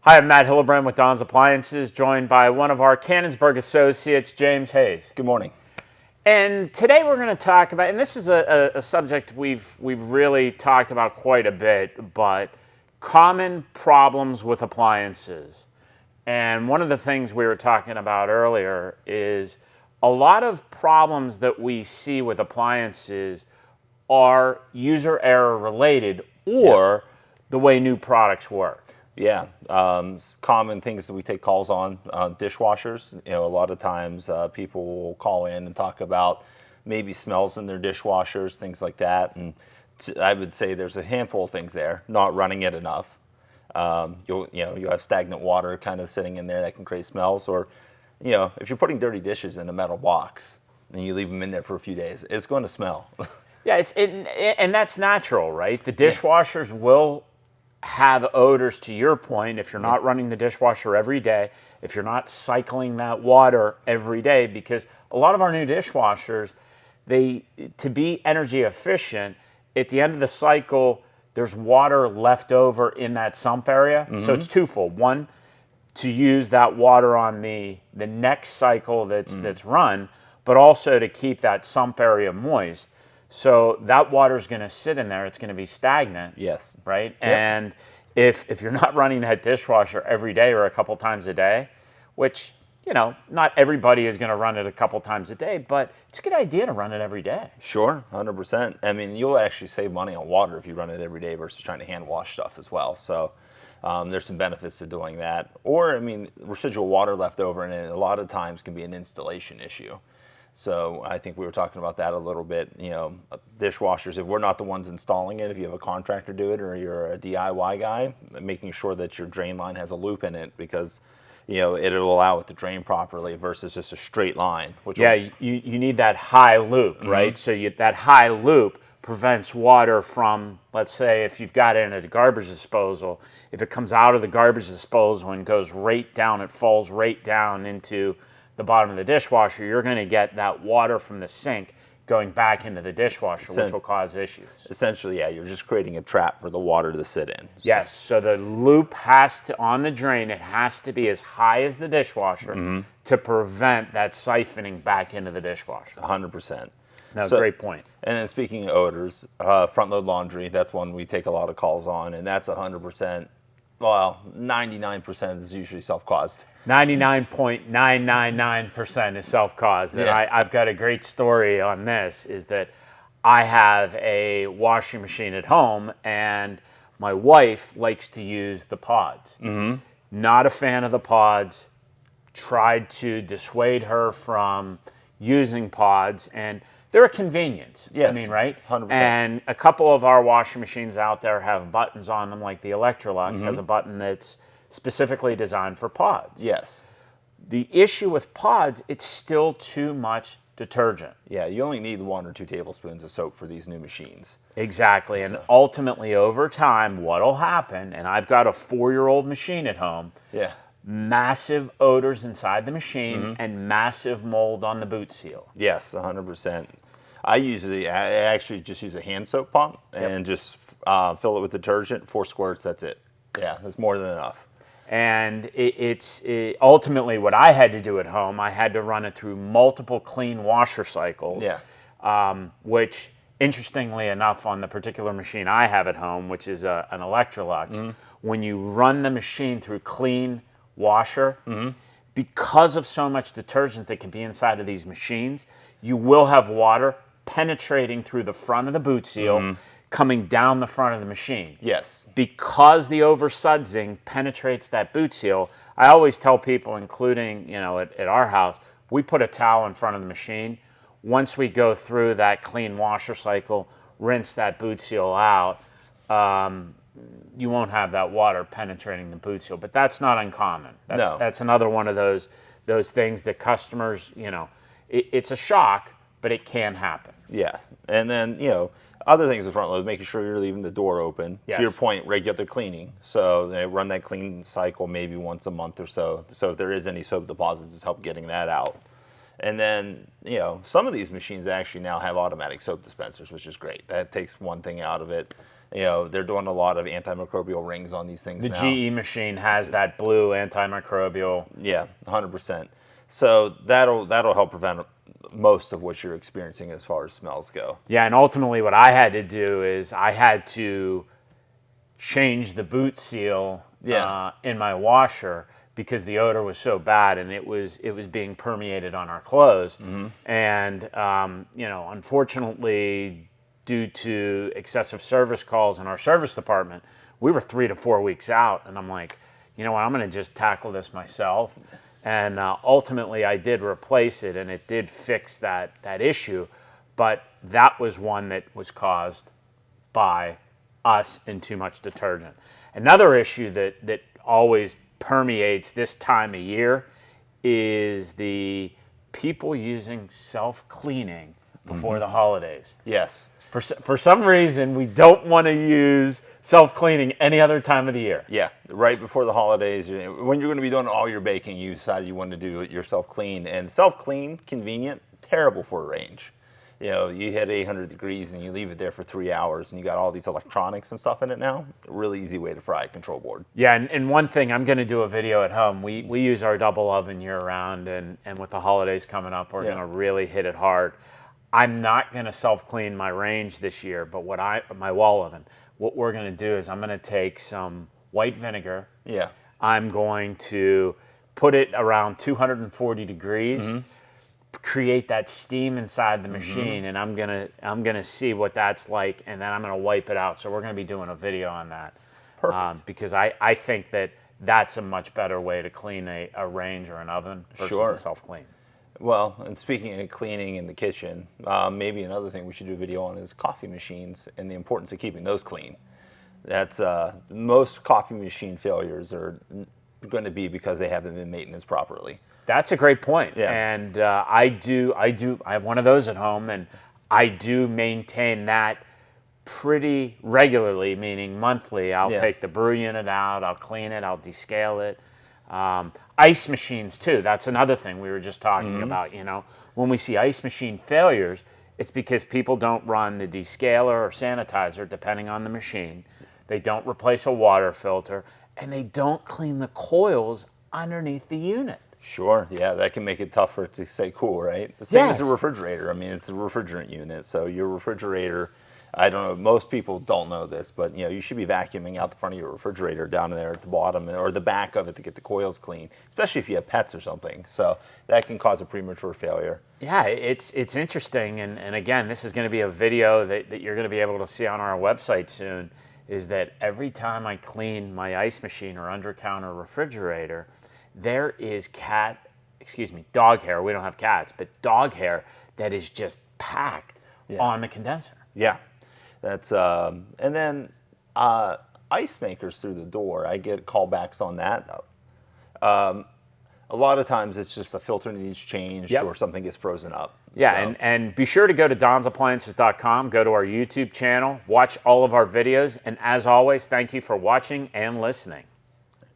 Hi, I'm Matt Hillebrand with Don's Appliances, joined by one of our Cannonsburg associates, James Hayes. Good morning. And today we're going to talk about, and this is a subject we've really talked about quite a bit, but common problems with appliances. And one of the things we were talking about earlier is a lot of problems that we see with appliances are user error related or the way new products work. Yeah, common things that we take calls on, dishwashers. A lot of times people will call in and talk about maybe smells in their dishwashers, things like that. And I would say there's a handful of things there. Not running it enough. You'll have stagnant water kind of sitting in there that can create smells. Or, if you're putting dirty dishes in a metal box and you leave them in there for a few days, it's going to smell. Yeah, and that's natural, right? The dishwashers will have odors, to your point, if you're not running the dishwasher every day, if you're not cycling that water every day, because a lot of our new dishwashers, to be energy efficient, at the end of the cycle, there's water left over in that sump area. So it's twofold. One, to use that water on the next cycle that's run, but also to keep that sump area moist. So that water is going to sit in there. It's going to be stagnant. Yes. Right? Yep. And if you're not running that dishwasher every day or a couple times a day, which, not everybody is going to run it a couple times a day, but it's a good idea to run it every day. Sure, 100%. I mean, you'll actually save money on water if you run it every day versus trying to hand wash stuff as well. So there's some benefits to doing that. Or, residual water left over in it a lot of times can be an installation issue. So I think we were talking about that a little bit. Dishwashers, if we're not the ones installing it, if you have a contractor do it or you're a DIY guy, making sure that your drain line has a loop in it because, it'll allow it to drain properly versus just a straight line. You need that high loop, right? So that high loop prevents water from, let's say, if you've got it in a garbage disposal, if it comes out of the garbage disposal and goes right down, it falls right down into the bottom of the dishwasher, you're going to get that water from the sink going back into the dishwasher, which will cause issues. Essentially, you're just creating a trap for the water to sit in. Yes, so the loop has to, on the drain, it has to be as high as the dishwasher to prevent that siphoning back into the dishwasher. 100%. No, great point. And then speaking of odors, front load laundry, that's one we take a lot of calls on, and that's 100%. Well, 99% is usually self-caused. 99.999% is self-caused. And I've got a great story on this, is that I have a washing machine at home, and my wife likes to use the pods. Not a fan of the pods. Tried to dissuade her from using pods, and they're a convenience. Yes, right? 100%. And a couple of our washing machines out there have buttons on them, like the Electrolux has a button that's specifically designed for pods. Yes. The issue with pods, it's still too much detergent. Yeah, you only need 1 or 2 tablespoons of soap for these new machines. Exactly, and ultimately over time, what'll happen, and I've got a 4-year-old machine at home, massive odors inside the machine and massive mold on the boot seal. Yes, 100%. I actually just use a hand soap pump and just fill it with detergent, 4 squirts, that's it. Yeah, that's more than enough. And ultimately what I had to do at home, I had to run it through multiple clean washer cycles, which interestingly enough on the particular machine I have at home, which is an Electrolux, when you run the machine through clean washer, because of so much detergent that can be inside of these machines, you will have water penetrating through the front of the boot seal, coming down the front of the machine. Yes. Because the oversudsing penetrates that boot seal, I always tell people, including at our house, we put a towel in front of the machine. Once we go through that clean washer cycle, rinse that boot seal out, you won't have that water penetrating the boot seal. But that's not uncommon. That's another one of those things that customers, it's a shock, but it can happen. Yeah, and then other things in front load, making sure you're leaving the door open. Yes. To your point, regular cleaning. So they run that clean cycle maybe once a month or so. So if there is any soap deposits, just help getting that out. And then, some of these machines actually now have automatic soap dispensers, which is great. That takes one thing out of it. You know, they're doing a lot of antimicrobial rings on these things The now. GE machine has that blue antimicrobial. Yeah, 100%. So that'll help prevent most of what you're experiencing as far as smells go. Yeah, and ultimately what I had to do is I had to change the boot seal in my washer because the odor was so bad and it was being permeated on our clothes. And you know, unfortunately, due to excessive service calls in our service department, we were 3 to 4 weeks out. And I'm like, you know what, I'm going to just tackle this myself. And ultimately, I did replace it, and it did fix that issue. But that was one that was caused by us and too much detergent. Another issue that always permeates this time of year is the people using self-cleaning before the holidays. Yes. For some reason, we don't want to use self-cleaning any other time of the year. Yeah, right before the holidays, when you're going to be doing all your baking, you decide you want to do it yourself clean. And self-clean, convenient, terrible for a range. You know, you hit 800 degrees and you leave it there for 3 hours and you got all these electronics and stuff in it now. A really easy way to fry a control board. Yeah, and one thing, I'm going to do a video at home. We use our double oven year round, and with the holidays coming up, we're going to really hit it hard. I'm not going to self-clean my range this year, but my wall oven, what we're going to do is I'm going to take some white vinegar. Yeah. I'm going to put it around 240 degrees, create that steam inside the machine, and I'm gonna see what that's like, and then I'm gonna wipe it out. So we're gonna be doing a video on that. Perfect. Because I think that's a much better way to clean a range or an oven versus the self-clean. Well, and speaking of cleaning in the kitchen, maybe another thing we should do a video on is coffee machines and the importance of keeping those clean. That's most coffee machine failures are going to be because they haven't been maintained properly. That's a great point. Yeah. And I have one of those at home, and I do maintain that pretty regularly, meaning monthly. I'll take the brew unit out, I'll clean it, I'll descale it. Ice machines too, that's another thing we were just talking about. You know, when we see ice machine failures, it's because people don't run the descaler or sanitizer, depending on the machine. They don't replace a water filter, and they don't clean the coils underneath the unit. Sure, yeah, that can make it tougher to stay cool, right? The same as a Yes. refrigerator. I mean, it's a refrigerant unit, so your refrigerator, I don't know, most people don't know this, but you know, you should be vacuuming out the front of your refrigerator down there at the bottom or the back of it to get the coils clean, especially if you have pets or something. So that can cause a premature failure. Yeah, it's interesting, and again, this is going to be a video that you're going to be able to see on our website soon, is that every time I clean my ice machine or under-counter refrigerator, there is dog hair. We don't have cats, but dog hair that is just packed on the condenser. Yeah, that's and then ice makers through the door. I get callbacks on that. A lot of times it's just a filter needs changed or something gets frozen up. Yeah, So, and be sure to go to donsappliances.com, go to our YouTube channel, watch all of our videos, and as always, thank you for watching and listening.